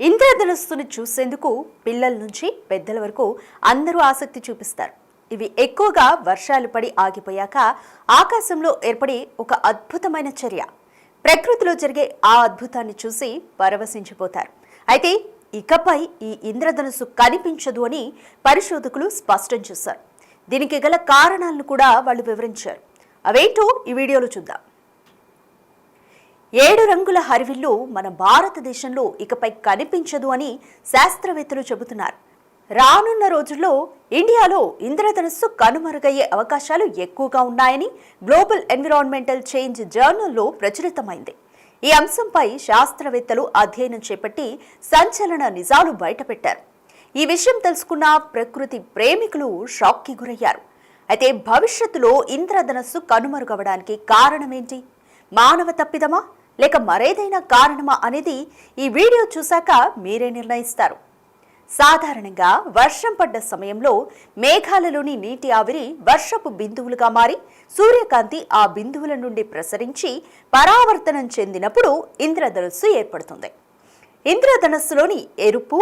ఇంద్రధనుస్సును చూసేందుకు పిల్లల నుంచి పెద్దల వరకు అందరూ ఆసక్తి చూపిస్తారు. ఇవి ఎక్కువగా వర్షాలు పడి ఆగిపోయాక ఆకాశంలో ఏర్పడి ఒక అద్భుతమైన చర్య. ప్రకృతిలో జరిగే ఆ అద్భుతాన్ని చూసి పరవశించిపోతారు. అయితే ఇకపై ఈ ఇంద్రధనుస్సు కనిపించదు అని పరిశోధకులు స్పష్టం చేశారు. దీనికి గల కారణాలను కూడా వాళ్ళు వివరించారు. అవేంటో ఈ వీడియోలో చూద్దాం. 7 రంగుల హరివిల్లు మన భారతదేశంలో ఇకపై కనిపించదు అని శాస్త్రవేత్తలు చెబుతున్నారు. రానున్న రోజుల్లో ఇండియాలో ఇంద్రధనుస్సు కనుమరుగయ్యే అవకాశాలు ఎక్కువగా ఉన్నాయని గ్లోబల్ ఎన్విరాన్మెంటల్ చేంజ్ జర్నల్లో ప్రచురితమైంది. ఈ అంశంపై శాస్త్రవేత్తలు అధ్యయనం చేపట్టి సంచలన నిజాలు బయటపెట్టారు. ఈ విషయం తెలుసుకున్న ప్రకృతి ప్రేమికులు షాక్కి గురయ్యారు. అయితే భవిష్యత్తులో ఇంద్రధనుస్సు కనుమరుగవడానికి కారణమేంటి? మానవ తప్పిదమా లేక మరేదైనా కారణమా అనేది ఈ వీడియో చూశాక మీరే నిర్ణయిస్తారు. సాధారణంగా వర్షం పడ్డ సమయంలో మేఘాలలోని నీటి ఆవిరి వర్షపు బిందువులుగా మారి సూర్యకాంతి ఆ బిందువుల నుండి ప్రసరించి పరావర్తనం చెందినప్పుడు ఇంద్రధనుస్సు ఏర్పడుతుంది. ఇంద్రధనుస్సులోని ఎరుపు,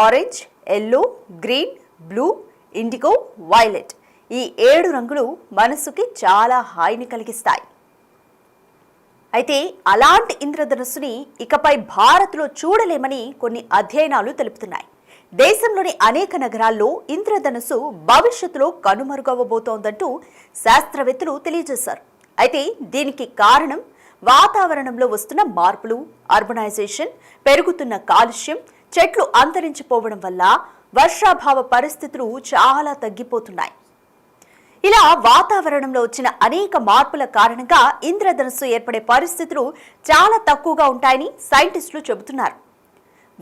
orange, yellow, green, blue, IndiGo, violet ఈ 7 రంగులు మనసుకి చాలా హాయిని కలిగిస్తాయి. అయితే అలాంటి ఇంద్రధనుస్సుని ఇకపై భారత్లో చూడలేమని కొన్ని అధ్యయనాలు తెలుపుతున్నాయి. దేశంలోని అనేక నగరాల్లో ఇంద్రధనుస్సు భవిష్యత్తులో కనుమరుగవబోతోందంటూ శాస్త్రవేత్తలు తెలియజేశారు. అయితే దీనికి కారణం వాతావరణంలో వస్తున్న మార్పులు, అర్బనైజేషన్, పెరుగుతున్న కాలుష్యం, చెట్లు అంతరించిపోవడం వల్ల వర్షాభావ పరిస్థితులు చాలా తగ్గిపోతున్నాయి. ఇలా వాతావరణంలో వచ్చిన అనేక మార్పుల కారణంగా ఇంద్రధనుస్సు ఏర్పడే పరిస్థితులు చాలా తక్కువగా ఉంటాయని సైంటిస్టులు చెబుతున్నారు.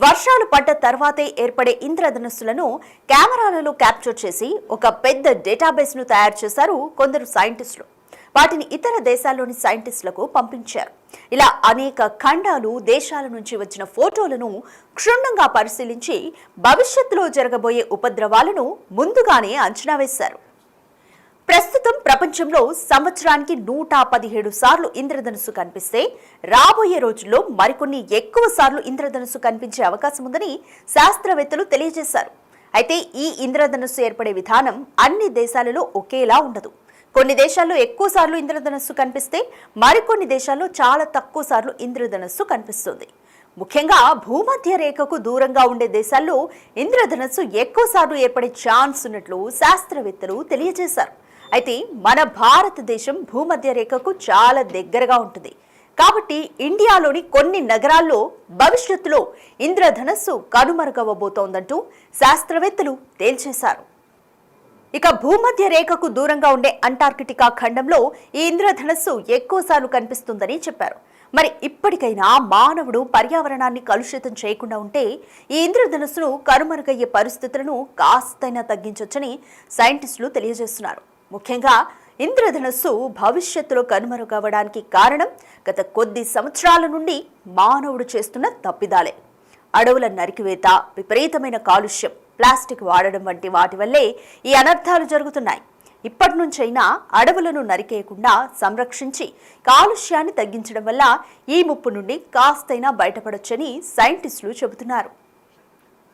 వర్షాలు పడ్డ తర్వాతే ఏర్పడే ఇంద్రధనుస్సులను కెమెరాలలో క్యాప్చర్ చేసి ఒక పెద్ద డేటాబేస్ను తయారు చేశారు కొందరు సైంటిస్టులు. వాటిని ఇతర దేశాల్లోని సైంటిస్టులకు పంపించారు. ఇలా అనేక ఖండాలు, దేశాల నుంచి వచ్చిన ఫోటోలను క్షుణ్ణంగా పరిశీలించి భవిష్యత్తులో జరగబోయే ఉపద్రవాలను ముందుగానే అంచనా వేశారు. ప్రస్తుతం ప్రపంచంలో సంవత్సరానికి 117 సార్లు ఇంద్రధనుస్సు కనిపిస్తే రాబోయే రోజుల్లో మరికొన్ని ఎక్కువ సార్లు ఇంద్రధనుస్సు కనిపించే అవకాశం ఉందని శాస్త్రవేత్తలు తెలియజేశారు. అయితే ఈ ఇంద్రధనుస్సు ఏర్పడే విధానం అన్ని దేశాలలో ఒకేలా ఉండదు. కొన్ని దేశాల్లో ఎక్కువ సార్లు ఇంద్రధనుస్సు కనిపిస్తే మరికొన్ని దేశాల్లో చాలా తక్కువ సార్లు ఇంద్రధనుస్సు కనిపిస్తుంది. ముఖ్యంగా భూమధ్య రేఖకు దూరంగా ఉండే దేశాల్లో ఇంద్రధనుస్సు ఎక్కువ సార్లు ఏర్పడే ఛాన్స్ ఉన్నట్లు శాస్త్రవేత్తలు తెలియజేశారు. అయితే మన భారతదేశం భూమధ్య రేఖకు చాలా దగ్గరగా ఉంటుంది. కాబట్టి ఇండియాలోని కొన్ని నగరాల్లో భవిష్యత్తులో ఇంద్రధనుస్సు కనుమరుగవబోతోందంటూ శాస్త్రవేత్తలు తేల్చేశారు. ఇక భూమధ్య రేఖకు దూరంగా ఉండే అంటార్కిటికా ఖండంలో ఈ ఇంద్రధనుస్సు ఎక్కువసార్లు కనిపిస్తుందని చెప్పారు. మరి ఇప్పటికైనా మానవుడు పర్యావరణాన్ని కలుషితం చేయకుండా ఉంటే ఈ ఇంద్రధనుస్సును కనుమరుగయ్యే పరిస్థితులను కాస్తైనా తగ్గించొచ్చని సైంటిస్టులు తెలియజేస్తున్నారు. ముఖ్యంగా ఇంద్రధనుస్సు భవిష్యత్తులో కనుమరుగవడానికి కారణం గత కొద్ది సంవత్సరాల నుండి మానవుడు చేస్తున్న తప్పిదాలే. అడవుల నరికివేత, విపరీతమైన కాలుష్యం, ప్లాస్టిక్ వాడడం వంటి వాటి వల్లే ఈ అనర్థాలు జరుగుతున్నాయి. ఇప్పటి నుంచైనా అడవులను నరికేయకుండా సంరక్షించి కాలుష్యాన్ని తగ్గించడం వల్ల ఈ ముప్పు నుండి కాస్తైనా బయటపడొచ్చని సైంటిస్టులు చెబుతున్నారు.